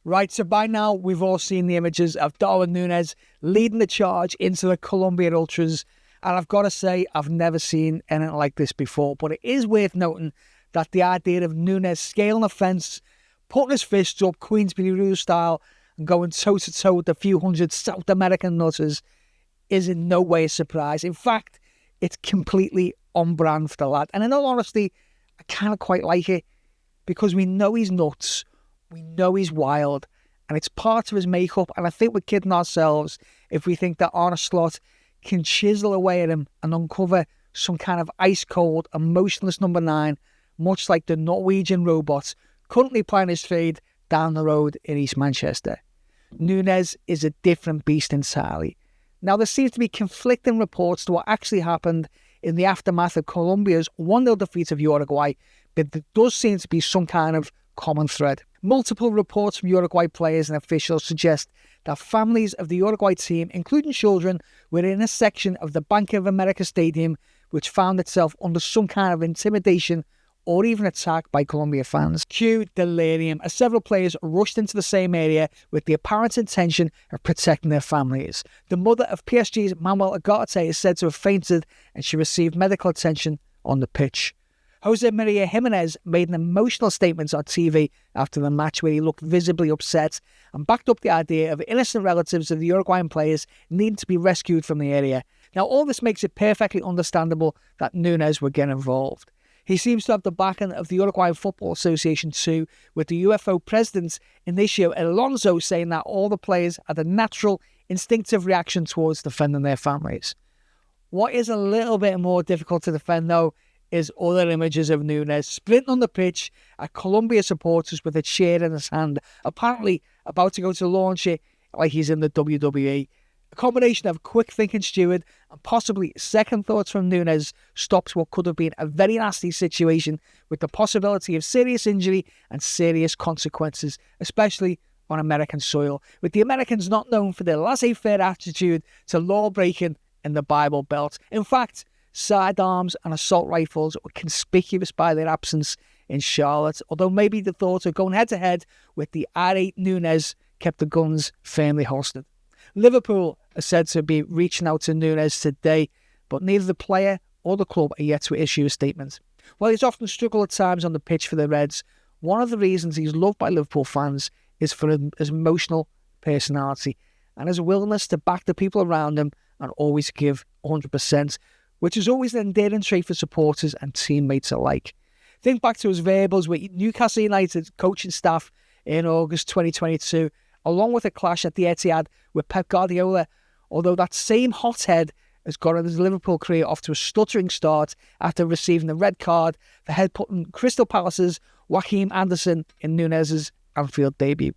Right, so by now we've all seen the images of Darwin Nunez leading the charge into the Colombia Ultras, and I've got to say I've never seen anything like this before, but it is worth noting that the idea of Nunez scaling a fence, putting his fists up Queensbury Rules style and going toe-to-toe with a few hundred South American nutters is in no way a surprise. In fact, it's completely on brand for the lad, and in all honesty, I kind of quite like it because we know he's nuts. We know he's wild, and it's part of his makeup, and I think we're kidding ourselves if we think that Arne Slot can chisel away at him and uncover some kind of ice-cold, emotionless number 9, much like the Norwegian robot currently playing his trade down the road in East Manchester. Nunez is a different beast entirely. Now, there seems to be conflicting reports to what actually happened in the aftermath of Colombia's 1-0 defeat of Uruguay, but there does seem to be some kind of common thread. Multiple reports from Uruguay players and officials suggest that families of the Uruguay team, including children, were in a section of the Bank of America Stadium which found itself under some kind of intimidation or even attack by Colombia fans. Cue delirium, as several players rushed into the same area with the apparent intention of protecting their families. The mother of PSG's Manuel Ugarte is said to have fainted, and she received medical attention on the pitch. Jose Maria Jimenez made an emotional statement on TV after the match where he looked visibly upset and backed up the idea of innocent relatives of the Uruguayan players needing to be rescued from the area. Now, all this makes it perfectly understandable that Nunez would get involved. He seems to have the backing of the Uruguayan Football Association too, with the UFO president Inicio Alonso saying that all the players had a natural, instinctive reaction towards defending their families. What is a little bit more difficult to defend, though, is other images of Nunez sprinting on the pitch at Colombia supporters with a chair in his hand, apparently about to go to launch it like he's in the WWE. A combination of quick-thinking steward and possibly second thoughts from Nunez stops what could have been a very nasty situation with the possibility of serious injury and serious consequences, especially on American soil, with the Americans not known for their laissez-faire attitude to law-breaking in the Bible Belt. In fact, sidearms and assault rifles were conspicuous by their absence in Charlotte, although maybe the thought of going head-to-head with the R8 Nunez kept the guns firmly holstered. Liverpool are said to be reaching out to Nunez today, but neither the player or the club are yet to issue a statement. While he's often struggled at times on the pitch for the Reds, one of the reasons he's loved by Liverpool fans is for his emotional personality and his willingness to back the people around him and always give 100%, which is always an endearing trait for supporters and teammates alike. Think back to his verbals with Newcastle United coaching staff in August 2022, along with a clash at the Etihad with Pep Guardiola, although that same hothead has gotten his Liverpool career off to a stuttering start after receiving a red card for head-putting Crystal Palace's Joachim Andersen in Nunez's Anfield debut.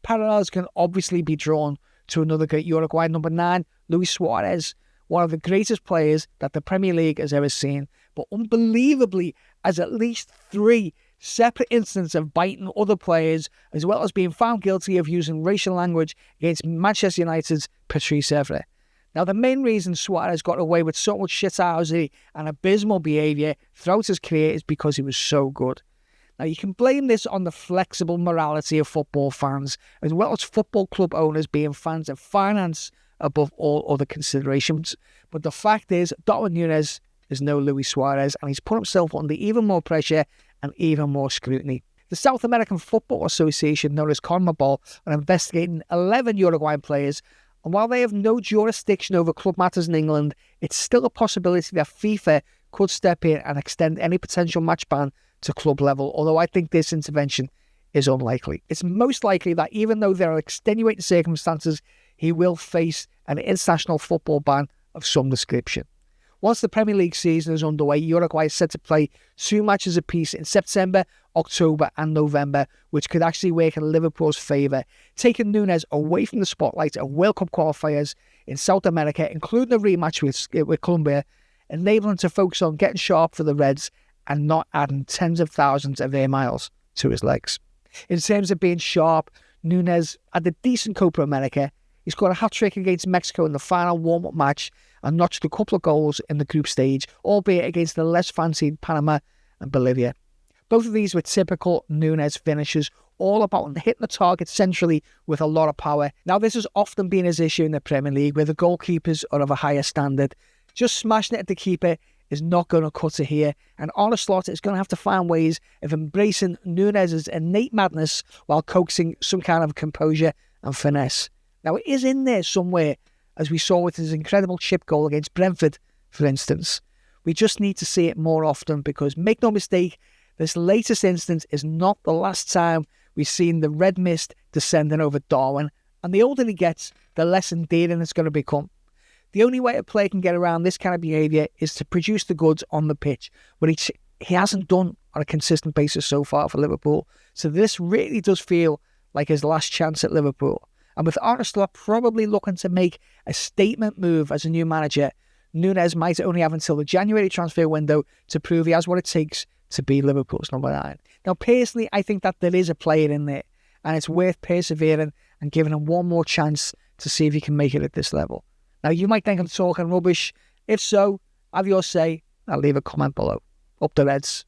Parallels can obviously be drawn to another great Uruguayan number 9, Luis Suarez, one of the greatest players that the Premier League has ever seen, but unbelievably has at least 3 separate incidents of biting other players, as well as being found guilty of using racial language against Manchester United's Patrice Evra. Now, the main reason Suarez got away with so much shithousery and abysmal behaviour throughout his career is because he was so good. Now, you can blame this on the flexible morality of football fans, as well as football club owners being fans of finance above all other considerations. But the fact is, Darwin Nunez is no Luis Suarez, and he's put himself under even more pressure and even more scrutiny. The South American Football Association, known as CONMEBOL, are investigating 11 Uruguayan players, and while they have no jurisdiction over club matters in England, it's still a possibility that FIFA could step in and extend any potential match ban to club level, although I think this intervention is unlikely. It's most likely that even though there are extenuating circumstances, he will face an international football ban of some description. Once the Premier League season is underway, Uruguay is set to play 2 matches apiece in September, October and November, which could actually work in Liverpool's favour, taking Nunez away from the spotlight of World Cup qualifiers in South America, including a rematch with Colombia, enabling him to focus on getting sharp for the Reds and not adding tens of thousands of air miles to his legs. In terms of being sharp, Nunez had a decent Copa America. He scored a hat-trick against Mexico in the final warm-up match and notched a couple of goals in the group stage, albeit against the less fancied Panama and Bolivia. Both of these were typical Nunez finishes, all about hitting the target centrally with a lot of power. Now, this has often been his issue in the Premier League, where the goalkeepers are of a higher standard. Just smashing it at the keeper is not going to cut it here, and Arne Slot is going to have to find ways of embracing Nunez's innate madness while coaxing some kind of composure and finesse. Now, it is in there somewhere, as we saw with his incredible chip goal against Brentford, for instance. We just need to see it more often, because make no mistake, this latest instance is not the last time we've seen the red mist descending over Darwin, and the older he gets, the less endearing it's going to become. The only way a player can get around this kind of behaviour is to produce the goods on the pitch, which he hasn't done on a consistent basis so far for Liverpool. So this really does feel like his last chance at Liverpool. And with Arne Slot probably looking to make a statement move as a new manager, Nunez might only have until the January transfer window to prove he has what it takes to be Liverpool's number 9. Now, personally, I think that there is a player in there, and it's worth persevering and giving him one more chance to see if he can make it at this level. Now, you might think I'm talking rubbish. If so, have your say and leave a comment below. Up the Reds.